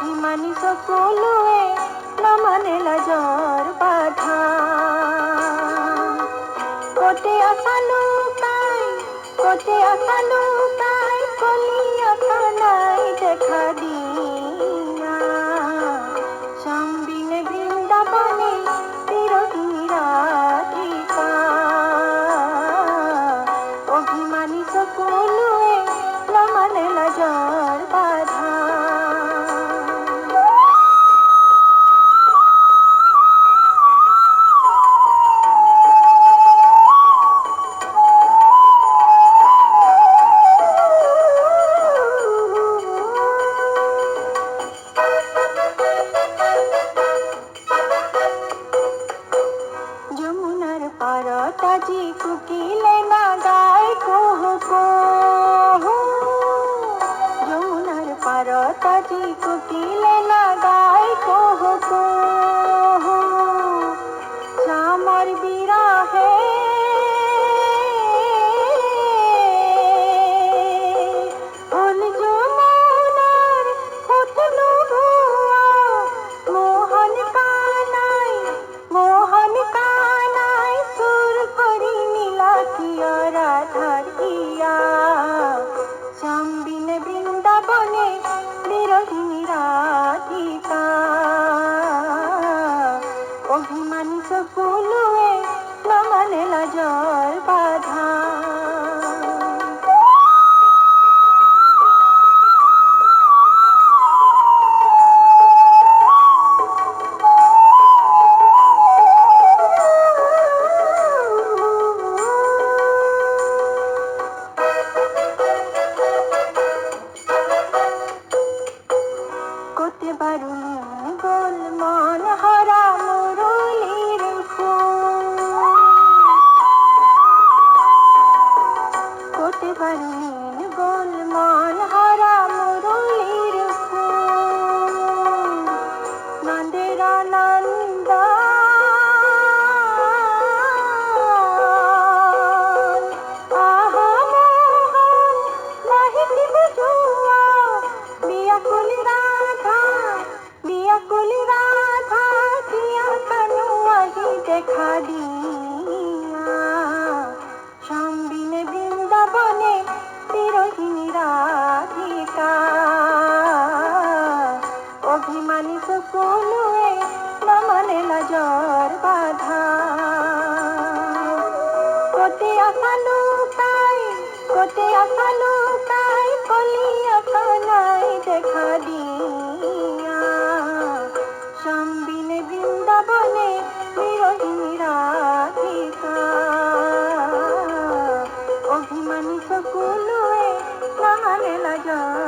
অভিমানী সকলুয়ে না মানে লাজর বাধা কোটে আশা লুকাই কলিয়া কানাই দেখা দিয়া শ্যামবিনে বৃন্দাবনে বিরোহিনী রাধিকা অভিমানী সকলুয়ে না মানে লাজর বাধা যমুনার পারতাজি কুকিলে না গায় কোহো কোহো যমুনার পারতাজি কুকিলে না গায় কোহো কোহো শ্যামর বিরাহে ফুল যমুনার ফুটলো ভুয়া মোহন কানাই সুর করি নীলা কিয়া রাধার কিয়া শ্যামবিনে বৃন্দাবনে বিরোহিনী রাধিকা অভিমানী সকলুয়ে না মানে লাজর বাধা কোতে বারুনি গোল মন হারা মুরলির ফুল কোতে বারুনি গোল মন হারা মুরলির ফুল নন্দের আনন্দ আহা মোহন নাহিতি বুঝুয়া বিয়াকুলি রাধা কিয়া কানু আহি দেখা দিয়া শ্যামবিনে বৃন্দাবনে বিরোহিনী রাধিকা অভিমানী সকলুয়ে না মানে লাজর বাধা কোটে আশা লুকাই কলিয়া কানাই দেখা দিয়া শ্যামবিনে বৃন্দাবনে বিরোহিনী রাধিকা অভিমানী সকলুয়ে না মানে লাজর